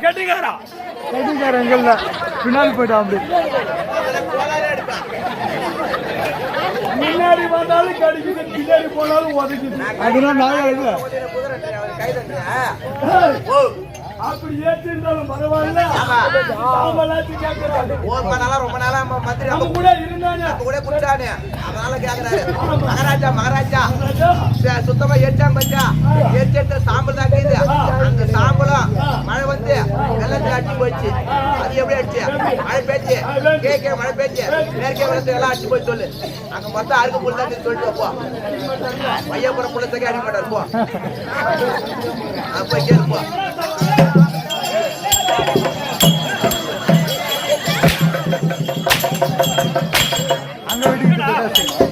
கட்டிக்காரா கட்டிக்காரங்கல்ல பின்னாடி போயிட்டான் அப்படி முன்னாடி வந்தாலும் கடிக்குது பின்னாடி போனாலும் உதக்குது அதெல்லாம் நான் அப்படி ஏற்றிருந்தாலும் பரவாயில்ல ரொம்ப நாளா மந்திரி நம்ம கூட இருந்தானே கூட குடிச்சானே அதனால கேக்குறாரு மகாராஜா மகாராஜா சுத்தமா ஏற்றாங்க பச்சா ஏற்ற சாம்பல் தான் இருக்குது அந்த சாம்பலும் மழை வந்து வெள்ளத்துல அடிச்சு போச்சு அது எப்படி அடிச்சு மழை பேச்சு கேட்க மழை பேச்சு மேற்கே வெள்ளத்துல எல்லாம் அடிச்சு போய் சொல்லு அங்க மொத்தம் அறுக்க புள்ள தான் சொல்லிட்டு போ பையப்புறம் புள்ளத்துக்கு அடிக்க மாட்டாரு போ போய் கேளுப்போ அங்க வீட்டுக்கு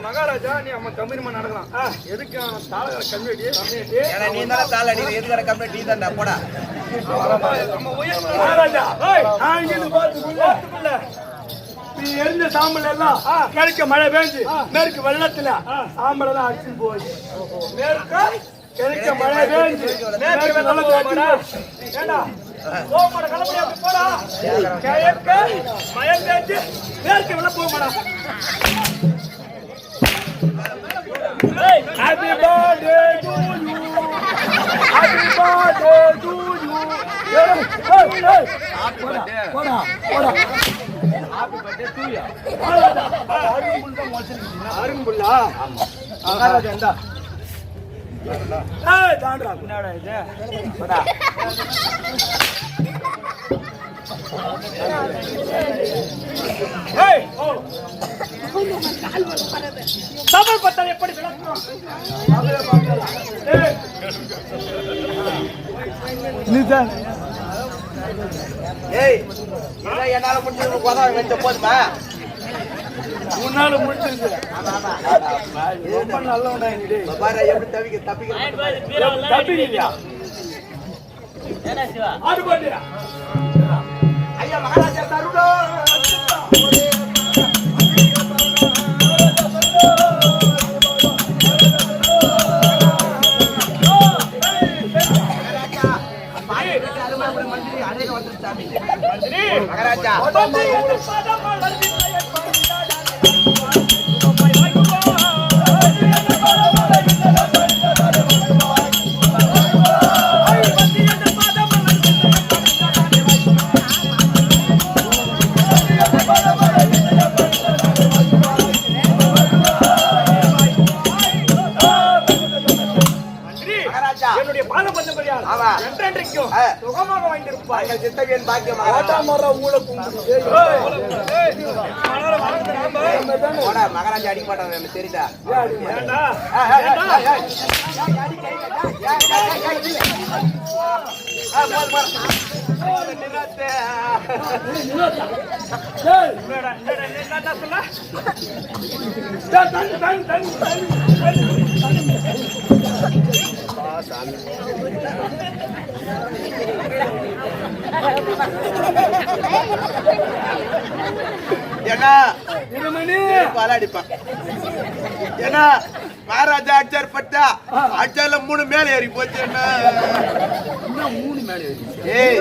மகாராஜா நீ அம்மா கம்பெனி நடக்கலாம் எதுக்கு தாளகர கம்யூனிட்டி நீ தான் தாள நீ எதுக்கற கம்யூனிட்டி தான்டா போடா மகாராஜா நான் இங்க பாத்துக்குள்ள நீ எரிஞ்ச சாம்பல் எல்லாம் கிழக்க மழை பெஞ்சு மேற்கு வெள்ளத்துல சாம்பல் எல்லாம் அடிச்சு போச்சு மேற்க கிழக்க மழை பெஞ்சு மேற்கு வெள்ளத்துல ஏண்டா போட கலப்படியா போடா கிழக்க மழை பெஞ்சு மேற்கு வெள்ள போமாடா Happy birthday to you. Happy birthday to you. Hey, hey. Happy birthday. Poda. Happy birthday to you. Arungulla. Agaraja enda. Hey, dandra. Nada ide. Poda. Hey, oh. Tamil பத்தல் எப்படி என்னால முடிஞ்சு போதுமா முன்னால முடிச்சிருக்கு ரொம்ப நல்ல எப்படி தப்பிக்க தப்பிக்கலையா ஐயா மகாராஜா தருடோ மகாராஜா என்னுடைய பால பந்தபடியால் என்றென்றைக்கும் சுகமாக வாய்ந்திருப்பார்கள் சித்தவியன் பாக்கியம் மகாராஜா அடிக்க மாட்டாங்க எனக்கு தெரியுதா ஏன்னா பாலாடிப்பான் ஏன்னா மகாராஜா அச்சார் பட்டா அச்சார்ல 3 மேல ஏறி போச்சு. என்ன 3 மேல ஏறி? ஏய்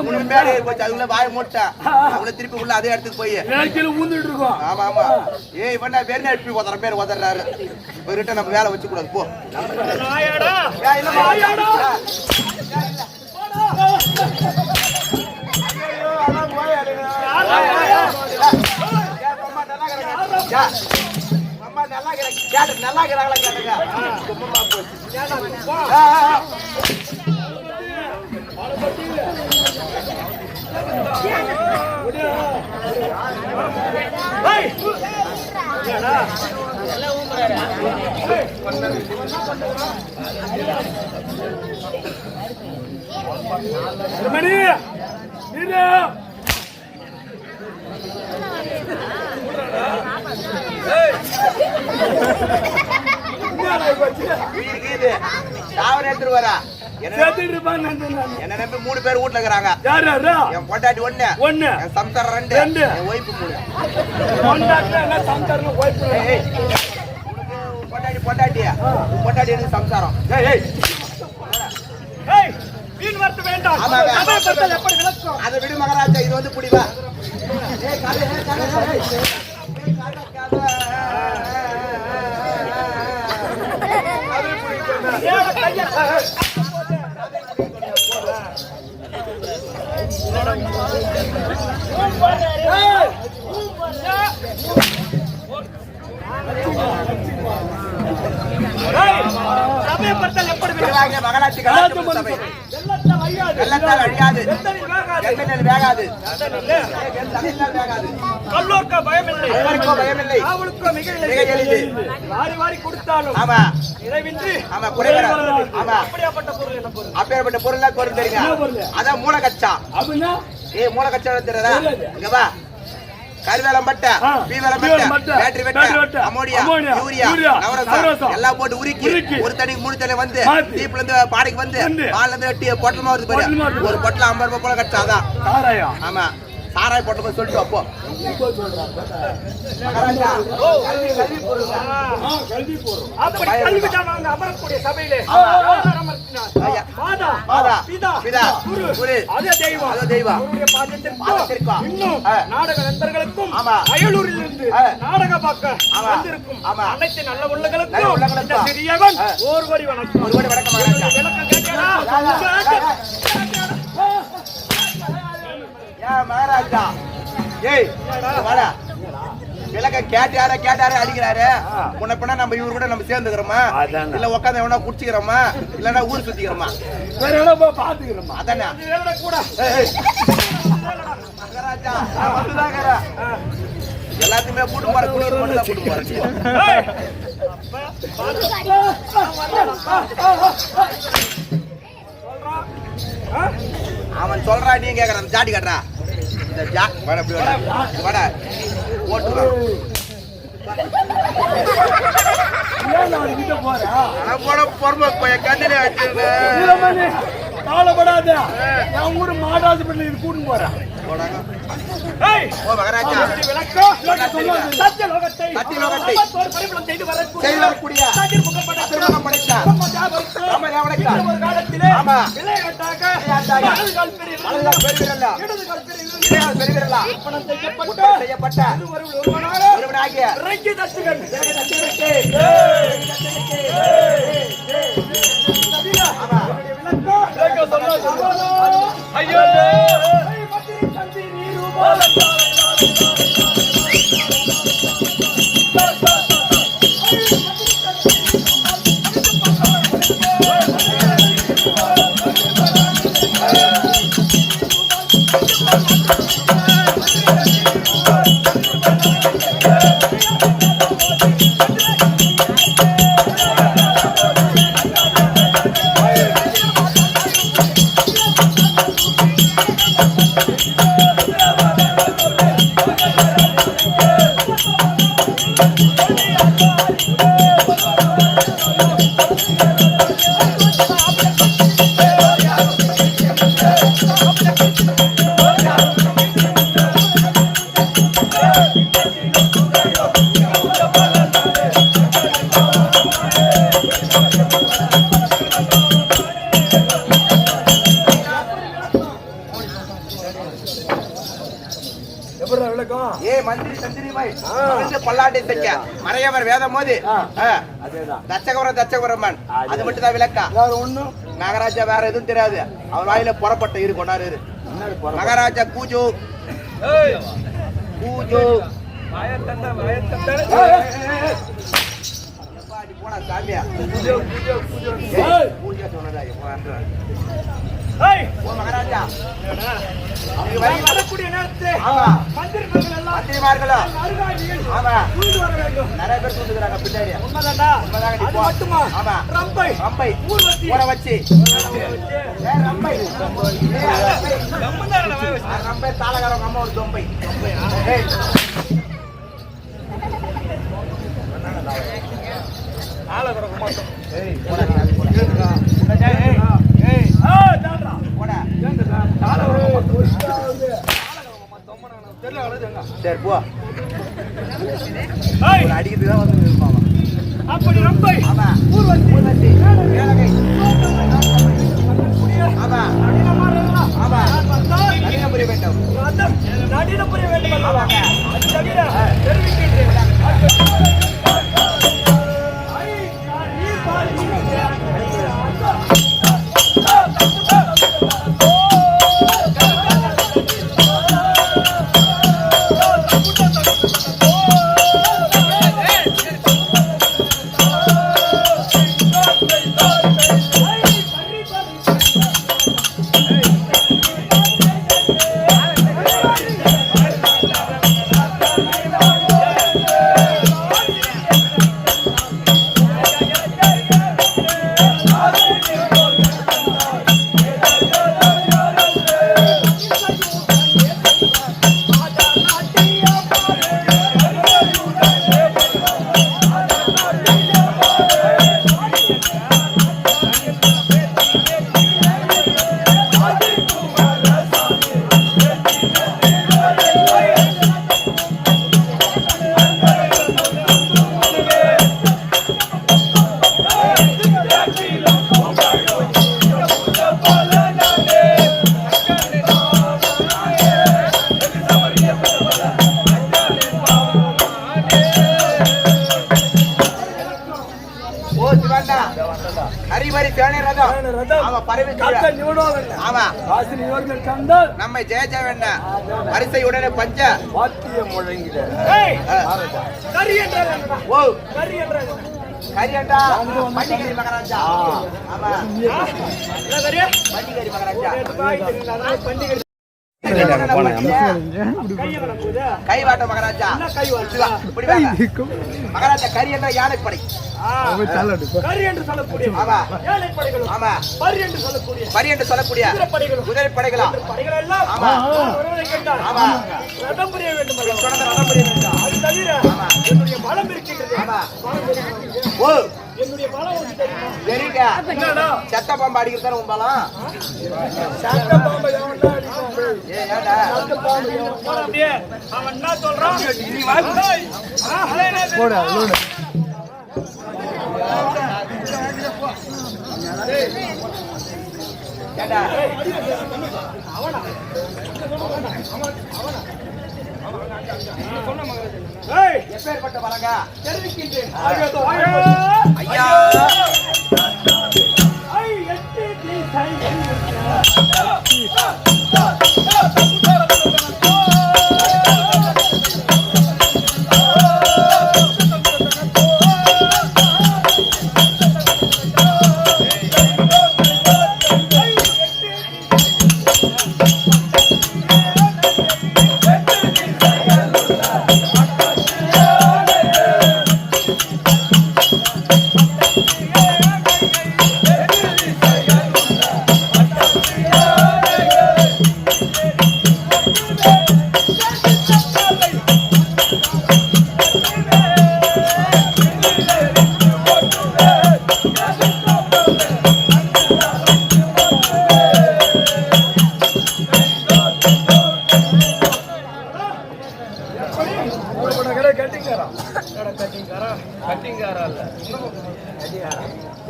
3 மேல ஏறி போச்சு. அதுக்குள்ள வாய் மூட்டா அவள திருப்பி உள்ள அதே இடத்துக்கு போய் கீழே ஊந்துட்டு இருக்கோம். ஆமா ஆமா. ஏய் இவனா வெறும் எடுப்பி உதற பேர் உதறாரு. இவர்கிட்ட நம்ம வேலை வச்சு கூடாது போ. நாயாடா இல்ல நாயாடா. நல்லா இருக்கிறாங்களா கேட்டுங்க. மணி நீரா என்ன நம்பி 3 பேர் வீட்டுல இருக்கிறாங்க. என் பொண்டாட்டி 1, என் சம்சாரம் 2, என் ஒய்ஃப் 3. பொண்டாட்டி எனக்கு சம்சாரம். அதை விடு மகாராஜா, இது வந்து புடிவா. மகளாட்சி சபை வெள்ளத்தால் அழியாது, எண்ணெய் வேகாது, கல்லோர்க்கோ பயமில்லை, பயமில்லை, மிக எளிது. ஆமா நிறைவின்றி ஆமா குறைவர. ஆமா அப்படியாப்பட்ட பொருள் என்ன பொருள்? அப்பேற்பட்ட பொருளா பொருள் தெரியுங்க. அதான் மூலக்கச்சா. அப்படின்னா மூலக்கச்சா தெரியாதா? இங்க வா. கருவேலம்பட்டை, பீவேலம்பட்டை, பேட்டரி வெட்டை, அமோனியா, யூரியா, நவரசம் எல்லாம் போட்டு உருக்கி ஒரு தண்ணிக்கு 3 தண்ணி வந்து தீப்புல இருந்து பாடைக்கு வந்து பால்ல இருந்து பொட்டலமா வருது பாரு. ஒரு பொட்டல 50 ரூபாய் போல கச்சா. அதான் சாராயம். ஆமா சாராய் போட்டு சொல்லிட்டு அப்போ நாடகர்களுக்கும் அயலூரில் இருந்து நாடக பார்க்க வந்திருக்கும் அனைத்து நல்ல உள்ளங்களுக்கும் சிறியவன் ஒருவரி வணக்கம். ஒருவரி வணக்கம். விளக்கம் கேட்கிறா மகாராஜா? ஏய் வாடா. விளக்க கேட்டாரு அடிக்கிறாரு. முன்ன பின்ன நம்ம இவரு கூட நம்ம சேர்ந்துக்கிறோமா, இல்ல உட்காந்து எவனா குடிச்சுக்கிறோமா, இல்லன்னா ஊர் சுத்திக்கிறோமா, பாத்துக்கிறோமா? அதானே கூட மகாராஜா எல்லாத்தையுமே கூட்டு போற கூட்டு போற. அவன் சொல்றா, நீ கேக்குற ஜாடி கட்டுறா. கவலைப்படாத, என் ஊரு மாடாசுபட்டில இது கூட்டு போறேன். ஐயோ Thank you. எப்படி விளக்கம்? ஏ மந்திரி சந்திரி பாய் பல்லாட்டை தைக்க மறையவர் வேதம் மோதி தச்சகபுரம் அது மட்டும் தான் விளக்கா. ஒண்ணும் மகாராஜா வேற எதுவும் தெரியாது. அவர் வாயில புறப்பட்ட இரு கொண்டாரு. மகாராஜா கூஜோ கூஜோ போனா சாமியா பூஜா சொன்னதா மகாராஜா வரக்கூடிய நேரத்தை மந்திரிமார்களா நிறைய பேர் சொல்லுகிறாங்க பின்னாடி. அது மட்டுமா? ஆமா ரம்பை ரம்பை ஊற வச்சு ரம்பை ரம்பை தாளகாரங்க அம்மா ஒரு தொம்பை சரி போ அடிக்கிறதுக்கு தான் வந்து இருப்பாங்க. அப்படி ரம்பை ஆமா ஊர்வசி ஏலகை ஆமா ஆமா நடின புரிய வேண்டும். நடின புரிய வேண்டும். ஆமாங்க அது தவிர தெரிவிக்கின்றேன். நம்மை ஜெய வேண்ட வரிசையுடனே பஞ்ச வாத்தியம் முழங்கிட ஓ கரியண்டா பண்டிகரி மகாராஜா. ஆமா பண்டிகரி மகாராஜா கைவாட்ட மகாராஜா மகாராஜா கரி என்ற யானை படை கரி என்று சொல்லக்கூடிய பரி என்று சொல்லக்கூடிய குதிரை படைகளா ரதம் புரிய வேண்டும். அது தவிர என்னுடைய பலம் இருக்கின்றது. என்னுடைய பலம் தெரியுங்க. சத்த பாம்பு அடிக்கிறதான உன் பலம். சத்த பாம்பு அவன் என்ன சொல்றான்? எப்பேற்பட்ட பலங்க தெரிவிக்கின்றேன். ஐயா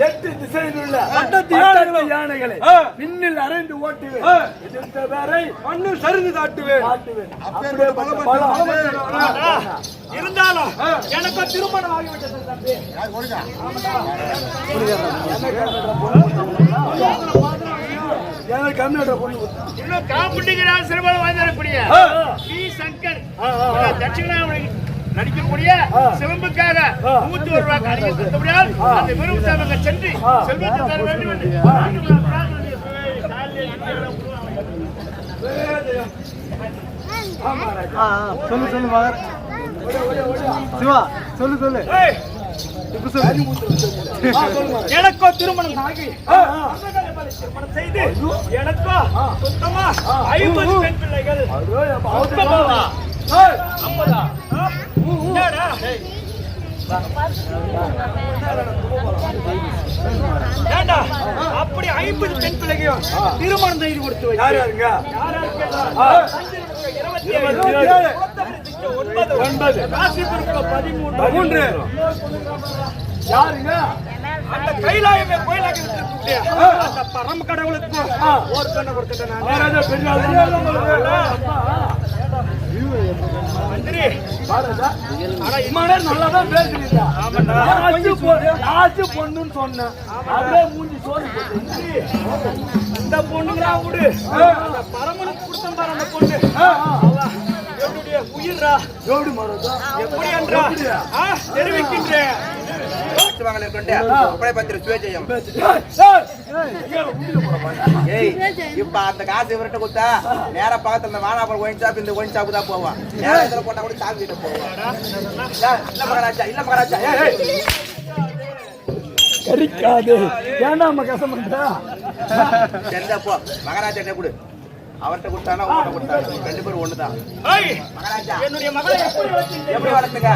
எட்டு திசையில் உள்ள யானைகளை விண்ணில் அறைந்து ஓட்டுவேன். எதிர்த்த வேரை மண்ணில் சரிந்து தாட்டுவேன். அப்படியேப்பட்ட பலம். இருந்தாலும் எனக்கு திருமணம் ஆகிவிட்டது தம்பி. எனக்கு கம்மியோட பொண்ணு இன்னும் காப்பிட்டுக்கிறார் சிறுபாடு வாய்ந்தக்கூடிய பி சங்கர் தட்சிணாமணி நடிக்கக்கூடிய சிவம்புக்காக 101 ரூபாய்க்கு அறிவிக்கப்பட்டால் அந்த விரும்பு சாமிக்கு சென்று செல்வத்தை தர வேண்டும் என்று சொல்லு மகர் சிவா சொல்லு எனக்கோ திருமணம் ஆகி திருமணம் செய்து எனக்கோ சுத்தமா 50 பெண் பிள்ளைகள். அப்படி 50 பெண் பிள்ளையும் திருமணம் செய்து கொடுத்து யாருங்க அந்த கைலாயமே கோயிலாக அந்த பரம கடவுளுக்கு ஒரு கண்ணை கொடுத்துட்டேன். மந்திரி ஆனா இம்மானே நல்லாதான் பேசுறீங்க. பொண்ணுன்னு சொன்னேன் அப்படியே மூஞ்சி சோறு அந்த பொண்ணுங்களா விடு. அந்த பரமனுக்கு கொடுத்தேன் பாரு அந்த பொண்ணு என்னுடைய உயிரா எப்படி என்றா தெரிவிக்கின்றேன். இப்ப அந்த காசு இவர்கிட்ட கொடுத்தா நேர பக்கத்துல இந்த வானாப்பழம் ஒயின் ஷாப் இந்த ஒயின் ஷாப் தான் போவான். நேரம் இதுல போட்டா கூட சாமி கிட்ட போவான். இல்ல மகாராஜா இல்ல மகாராஜா கரிக்காது ஏன்னா கஷ்டம் பண்றா போ மகாராஜா என்ன கொடு அவர்கிட்ட கொடுத்தானா உங்கள்கிட்ட கொடுத்தாரு 2 பேரும் ஒண்ணுதான். மகாராஜா என்னுடைய மகளை எப்படி வளர்த்துங்க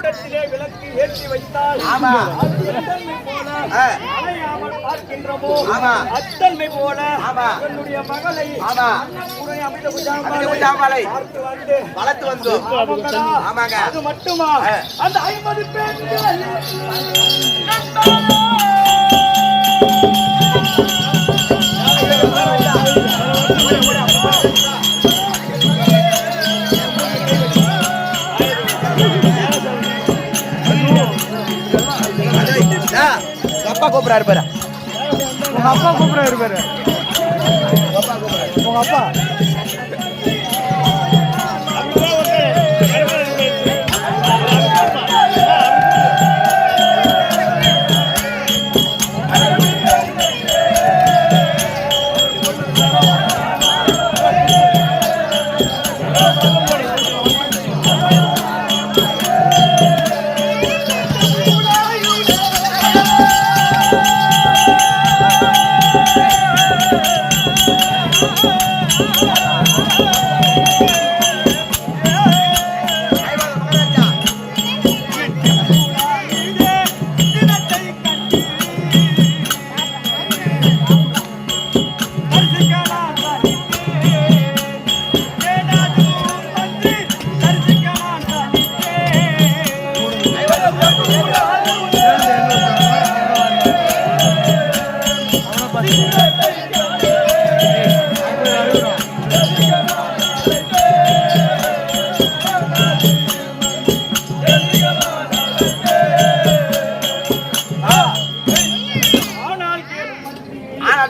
குண்டத்திலே விளக்கு ஏற்றி வைத்தால் ஆமா. அது எத்தன்மை போல அணையாமல் பார்க்கின்றமோ ஆமா. அத்தன்மை போல ஆமா. என்னுடைய மகளை ஆமா. அன்னபூரணி அமிர்த அமிர்த குஜாம்பாளை பார்த்து வந்து வளர்த்து வந்தோம். ஆமாங்கடா. ஆமாங்க. அது மட்டுமா அந்த 50 பேர் அப்பா கூப்பிடாரு பாரு. உங்க அப்பா கூப்பிடுறாரு பாரு. உங்க அப்பா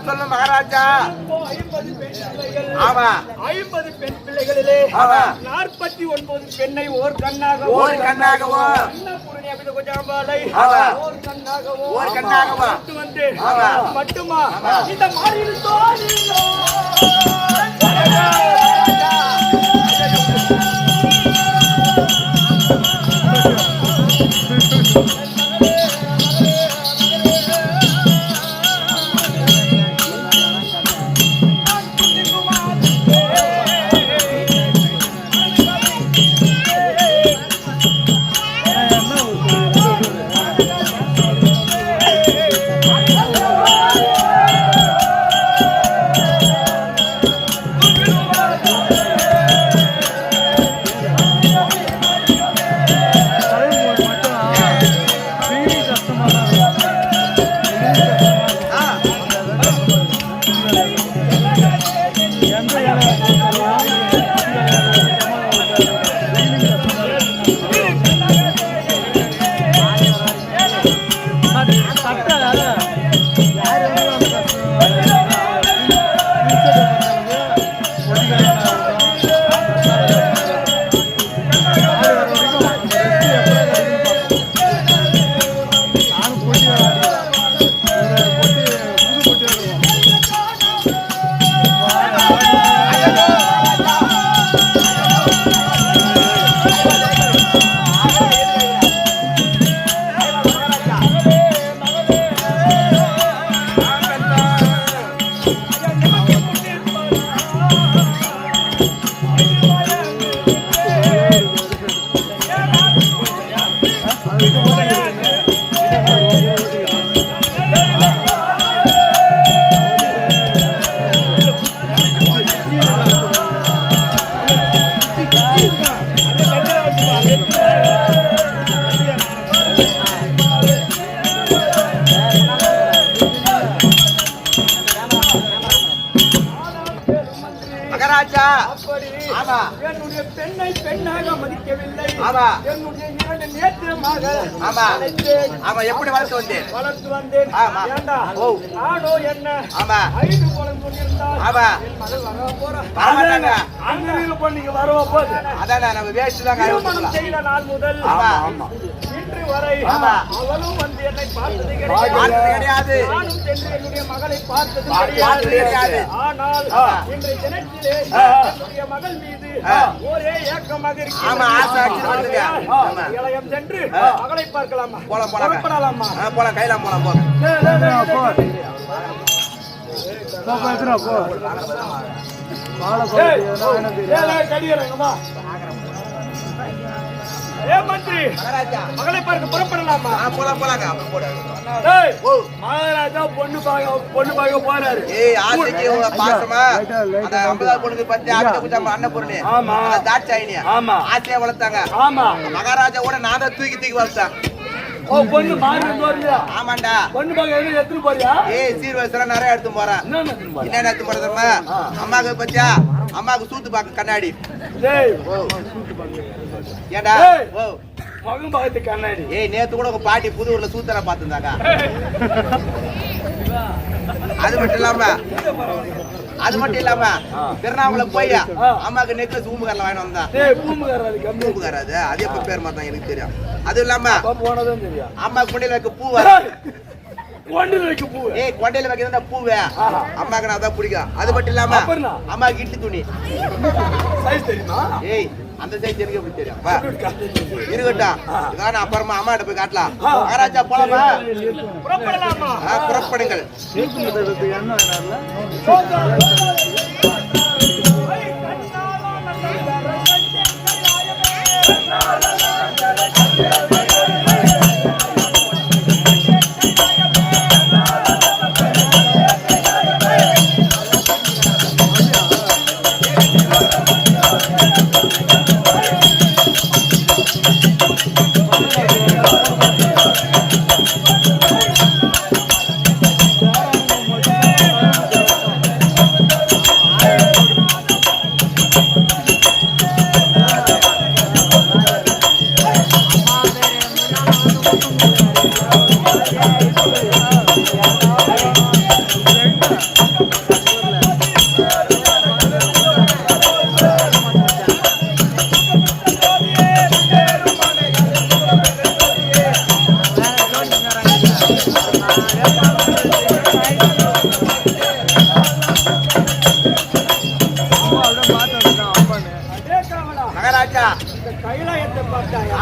சொல்லு மகாராஜா. 50 பெண் பிள்ளைகளிலே 49 பெண்ணை ஓர் கண்ணாகவோ அன்னபூரணி அமிர்த குஜாம்பாளை ஓர் கண்ணாகவோ வந்து மட்டுமா இந்த மாறியில் தோழியோ என்னுடைய பெண்ணை பெண்ணாக மதிக்கவில்லை. என்னுடைய 2 நேத்திரமாக எப்படி வளர்த்து வந்தேன். ஏண்டா ஆடோ என்ன 5 குழந்தை கொண்டிருந்தால் என் மகள் வரவ போறா. அங்க பொண்ணுக்கு வரவ போது திருமணம் செய்த நாள் முதல் இன்று வரை அவளும் வந்து என்னை பார்த்தது கிடையாது. நானும் சென்று என்னுடைய மகளை பார்த்தது கிடையாது. ஆனால் இன்றைய தினத்திலே என்னுடைய மகள் மீது ஒரே ஏக்கமாக இருக்கிறது. இளையம் சென்று மகளை பார்க்கலாமா? புறப்படலாமா? கடிகிறேங்கம்மா. ஏ மந்திரி மகாராஜா மகளை பார்க்க புறப்படலாமா? போலாம் போலாங்க அப்புறம் போடு. டேய் ஓ மகாராஜா பொண்ணு பார்க்க போறாரு. ஏய் ஆசைக்கு உங்க பாசமா அந்த 50 பொண்ணுக்கு பத்தி ஆட்ட குஜா அண்ணன் பொண்ணு ஆமா தாட்சாயினியா ஆமா ஆசையா வளர்த்தாங்க. ஆமா மகாராஜா கூட நான் தான் தூக்கி வளர்த்தேன். ஓ பொண்ணு மாறி வரலையா? ஆமாண்டா பொண்ணு பார்க்க எதுவும் எடுத்துட்டு போறியா? ஏய் சீர்வரிசெல்லாம் நிறைய எடுத்து போறேன். என்ன எடுத்து போறதுமா அம்மாவுக்கு பத்தியா அம்மாவுக்கு சூத்து பாக்க கண்ணாடி. டேய் ஏண்டா ஓ மகன் பார்த்து கண்ணாடி. ஏய் நேத்து கூட உங்க பாட்டி புதூர்ல சூத்தர பாத்துந்தாக்கா. அது மட்டும் இல்லாம திருநாமலை போய் அம்மாக்கு நெக்லஸ் பூம்புகாரில் வாங்கி வந்தான். பூம்புகாராது அது எப்ப பேர் மாத்தான் எனக்கு தெரியும். அது இல்லாம போனதும் தெரியும். அம்மாக்கு கொண்டையில வைக்க பூ ஏய் கொண்டையில வைக்கிறதா பூவே அம்மாக்கு நான் தான் பிடிக்கும். அது மட்டும் இல்லாம அம்மாக்கு இட்டு துணி ஏய் அந்த சைஸ் எனக்கு எப்படி தெரியும் இருக்கட்டும். இதான் அப்புறமா அம்மாட்ட போய் காட்டலாம். மகாராஜா போலாமா? புறப்படுங்கள்.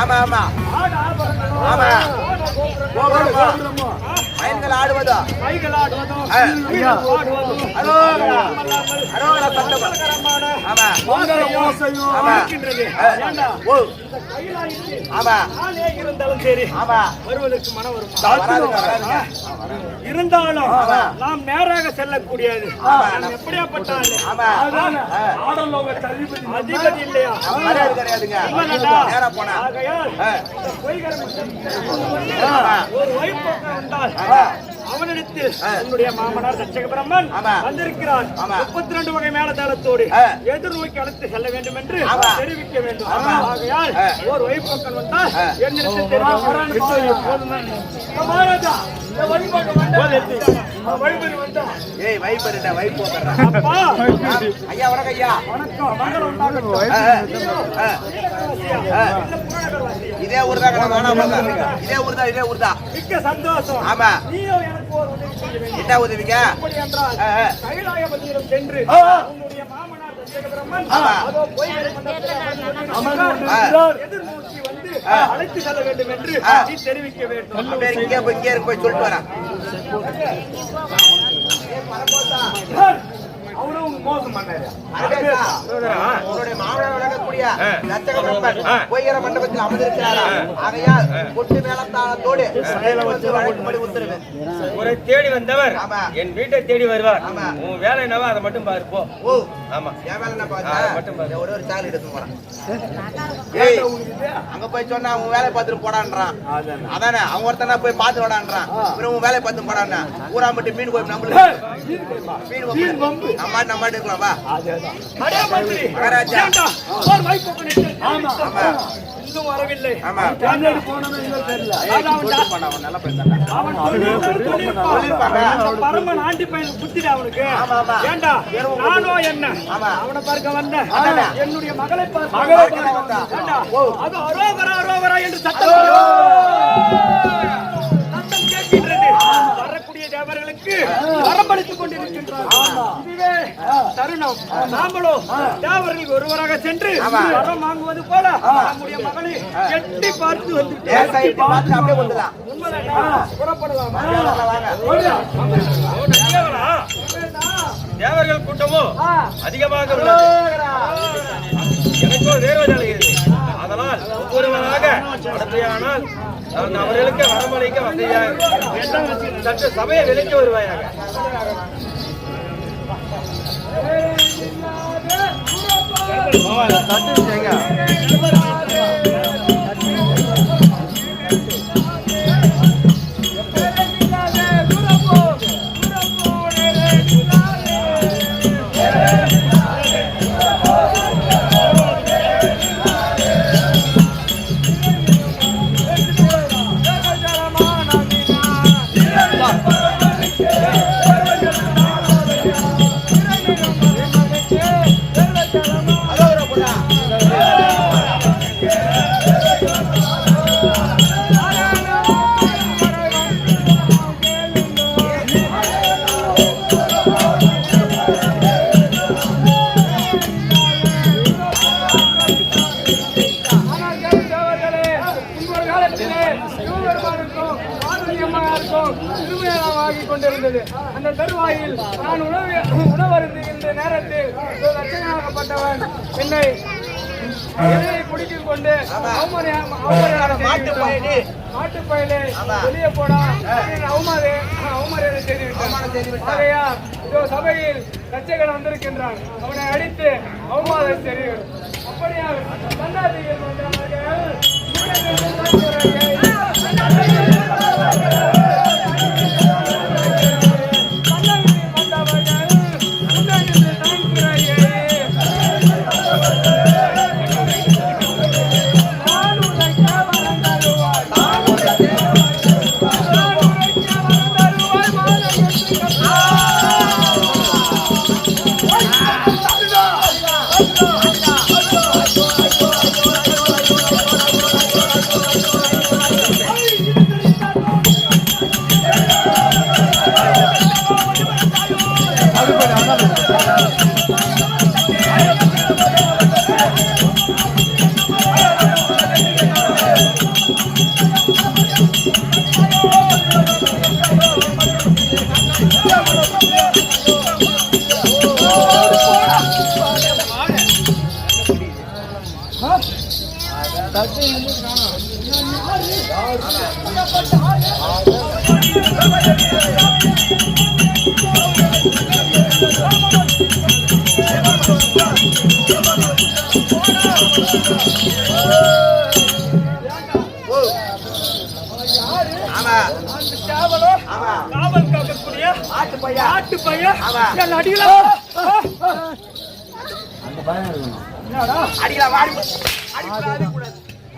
ஆமா ஆமா ஆமா மயன்கள் ஆடுவதோ இருந்தாலும் நாம் நேராக செல்லக்கூடியது எப்படியாப்பட்டாலும் அதிபதி இல்லையா கிடையாதுங்க. ஒரு வைப்போக்க வந்தால் அவனிடத்தில் என்னுடைய மாமனார் தட்சக பிரம்மன் வந்திருக்கிறார். 32 வகை மேலதாளத்தோடு எதிர்நோக்கி அழைத்து செல்ல வேண்டும் என்று தெரிவிக்க வேண்டும். ஆகையால் ஒரு வைப்போக்கன் வந்தால் என்னிடத்தில் ஐயா வணக்கம் ஐயா. இதே ஊர் தான் இதே ஊர் தான் இதே ஊர் தான். மிக்க சந்தோஷம். ஆமா என்ன உதவிங்க? கைலாயபதியிடம் சென்று உன்னுடைய மாமனார் தட்சக பிரம்மன் எதிர்நோக்கி வந்து அழைத்து செல்ல வேண்டும் என்று நீ தெரிவிக்க வேண்டும். இங்கே போய் சொல்லிட்டு வரேன். அவரும் மோசம் பண்ணாரு. உன்னுடைய மாமனார் விளக்கக்கூடிய தட்சக பிரம்மன் பொய்யர மண்டபத்தில் அமர்ந்திருக்கிறாரா? ஆகையால் கொட்டு மேளத்தாளத்தோடு வழக்கும்படி உத்தரவு. ஒரு தேடி வந்தவர் என் வீட்டை தேடி வருவார். உன் வேலை என்னவோ அதை மட்டும் பாரு போ. ஓ ஆமா என் வேலை என்ன பாரு. ஒரு சாலி எடுத்து போறான். ஏய் அங்க போய் சொன்னா உன் வேலையை பார்த்துட்டு போடான்றான். அதானே அவன் ஒருத்தனா போய் பார்த்து விடான்றான். உன் வேலையை பார்த்து போடான்னா ஊரா மட்டும் மீன் கோயில் நம்மளுக்கு மீன் நம்ம இருக்கலாம் வா. மகாராஜா இன்னும் வரவில்லை. பரமன் ஆண்டி பையன் புத்திட அவனுக்கு. ஏண்டா நானோ என்ன அவனை பார்க்க வந்த என்னுடைய மகளை பார்க்க அது அரோகரா அரோகரா என்று சத்தம் கேட்கின்றது. வரக்கூடிய தேவர்களுக்கு வரம்பளித்துக் கொண்டிருக்கின்றார். இதுவே தருணம். நாமளும் தேவர்கள் ஒருவராக சென்று வரம் வாங்குவது போல நம்முடைய மகளை எட்டி பார்த்து வந்து புறப்படலாம். தேவர்கள் கூட்டமும் அதிகமாக உள்ளது. எனக்கோ வேர்வை அடைகிறது. அதனால் அம்பாள் ஒவ்வொருவராக நடத்தியானால் நான் அவர்களுக்கு வரமளிக்க வசதியாக சற்று சபையை விலைக்கு வருவாயாக. அந்த தருவாயில் நான் உணவருந்துகின்ற நேரத்தில் லட்சணமாகப்பட்டவன் என்னை குடிக்கிக் கொண்டு மாட்டுப்பயலே வெளியே போனா அவமரியாதை செய்துவிட்டான். சபையில் ரட்சகன் வந்திருக்கின்றான், அவனை அடித்து அவமானம் செய்கிறேன். அப்படியாக தன்னாதிகள் காவல் காக்கக்கூடிய ஆட்டு பையன் அடிக்கலாம்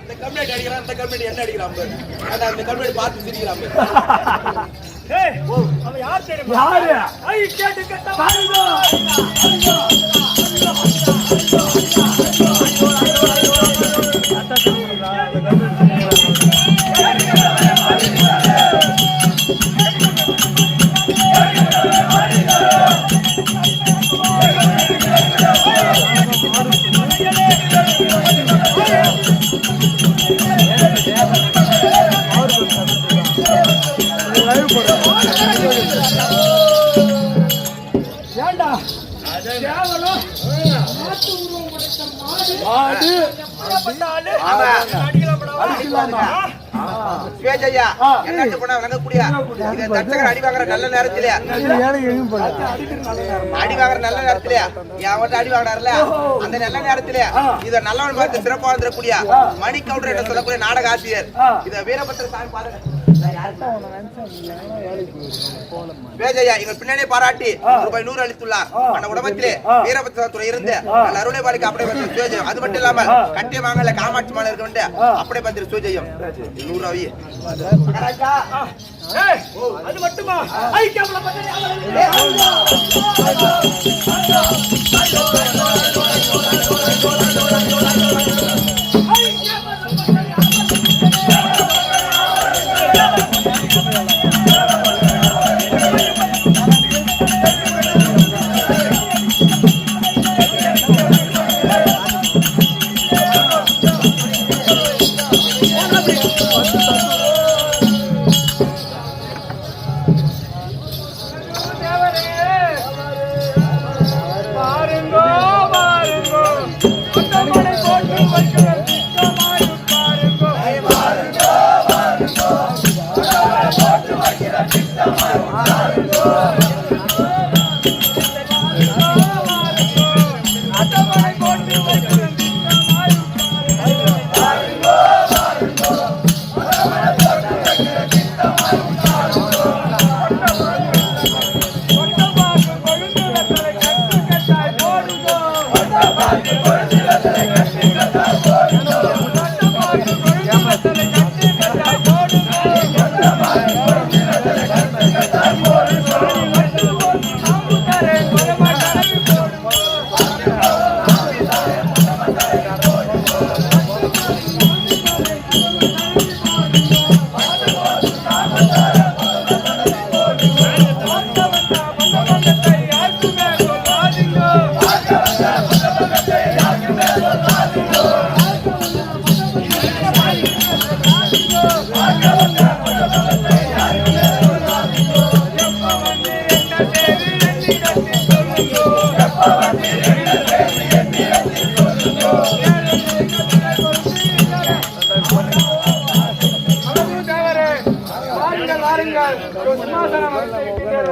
அந்த கம்யூனிட்டி அடிக்கிறான், அந்த கம்யூனிட்டி என்ன அடிக்கிறான், அந்த கம்யூனிட்டி பார்த்து சிரிக்கிறான். அவன் யார் தெரியுமா? யாரு? கேட்டு கேட்டா அடி வாங்குற நல்ல நேரத்திலே அந்த நல்ல நேரத்திலே இத நல்லவன் பார்த்து சிறப்பாக வந்துடக்கூடிய மணி கவுண்டர் என்று சொல்லக்கூடிய நாடக ஆசிரியர் இத வீரபத்திர சாமி பாருங்க. வேஜையா எங்கள் பின்னணி பாராட்டி ரூபாய் 100 அளித்துள்ளார். அந்த உடம்பத்திலே வீரபத்திரத்துறை இருந்து அருளை பாலிக்கு அப்படியே சுயஜயம். அது மட்டும் இல்லாமல் கட்டிய வாங்கல காமாட்சி மாலை இருக்க வேண்டிய அப்படியே பத்திர சுயஜயம் 100 ரூபாய். அது மட்டுமா? பாருங்கோ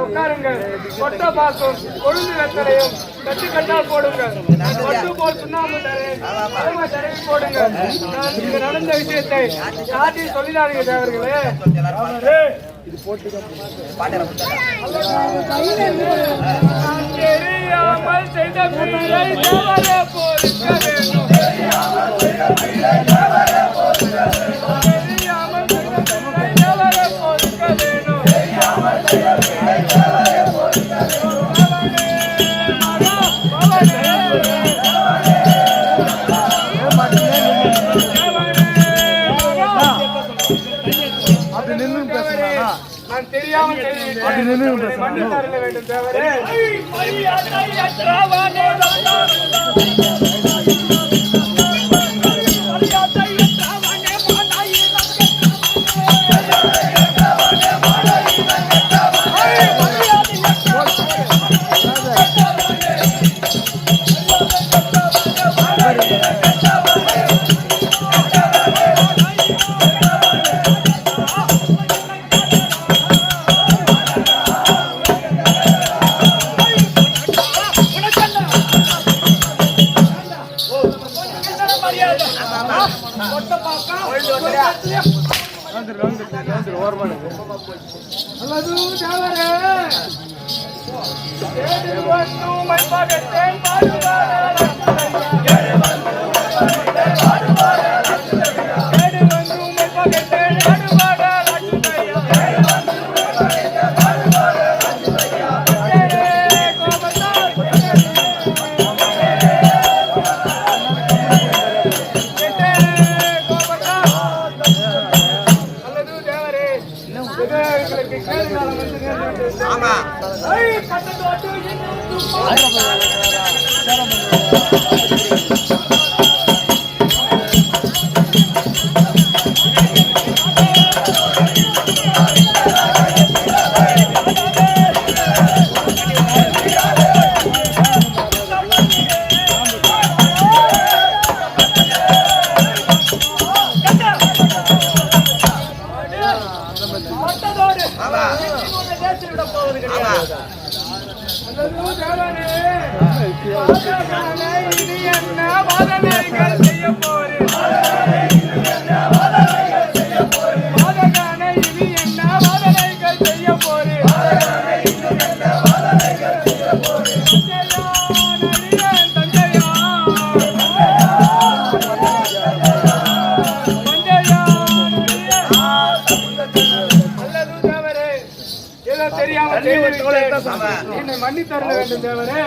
உட்காருங்கள். கொட்ட பாக்கும் கொழுந்து வெத்தலையும் கட்டு கட்டா போடுங்கள். கொட்டு போல் சுண்ணாம்பு தரேன் தடவி போடுங்க. நான் இங்க நடந்த விஷயத்தை காட்டி சொல்லிடாதீங்க தேவர்களே. தெரியாமல் செய்த பிள்ளை தேவரே போலிக்க வேண்டும். தெரியாமல் செய்த பிள்ளை தேவரே போலிக்க வேண்டும். நான் தெரியாமல் மண்ணு தரல வேண்டும் தேவரே. என்னை மன்னி தர வேண்டும் தேவரே.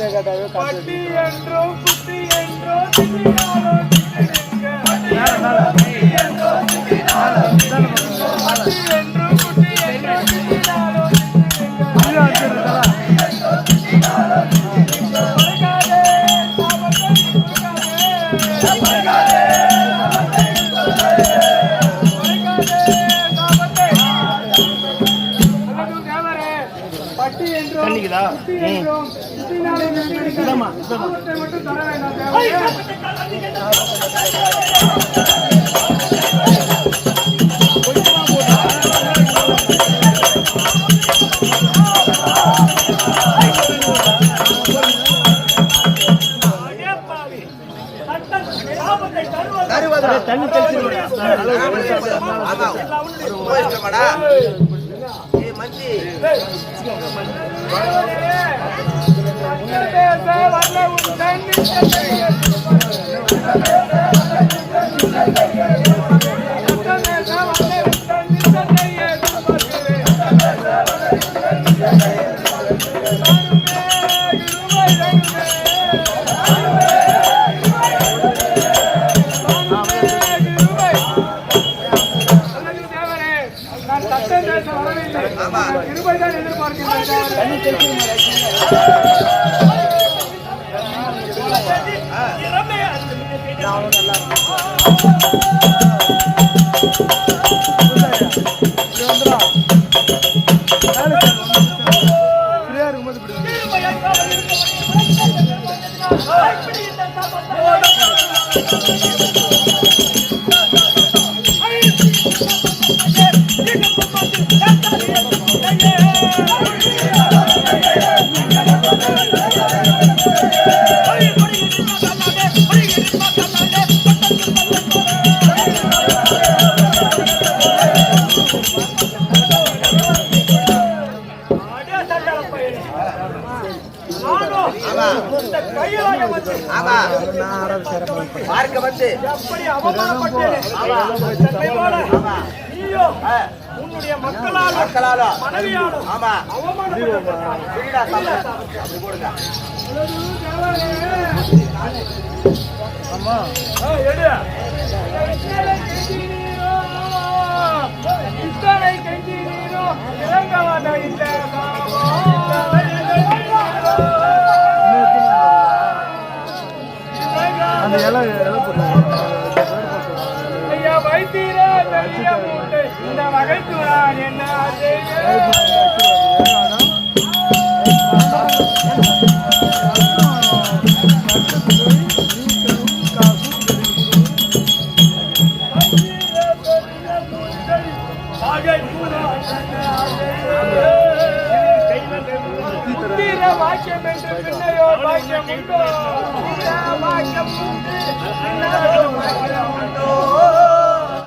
பட்டி என்றோ குட்டி என்றோ திட்டினாலோ திட்டிடுங்க. பட்டி என்றோ குட்டி என்றோ திட்டினாலோ பட்டி என்றும் மட்டும் தர வேண்டாம். தண்ணி தெளிச்சு மஞ்சி பார்க்க வந்து எப்படி அவமானப்பட்டேன். நீயோ உன்னுடைய மக்களாலும் மனைவியாலும் ஆமா இத்தனை கெஞ்சி நீரோ இறங்கவாத இல்லை. ஐயா வைத்தீரா பெரிய மூட்டை இந்த வகைத்துறான் என்ன வாக்கியம் என்று பின்னையோ வாக்கியம் உண்டோ? வாக்கியம் உண்டு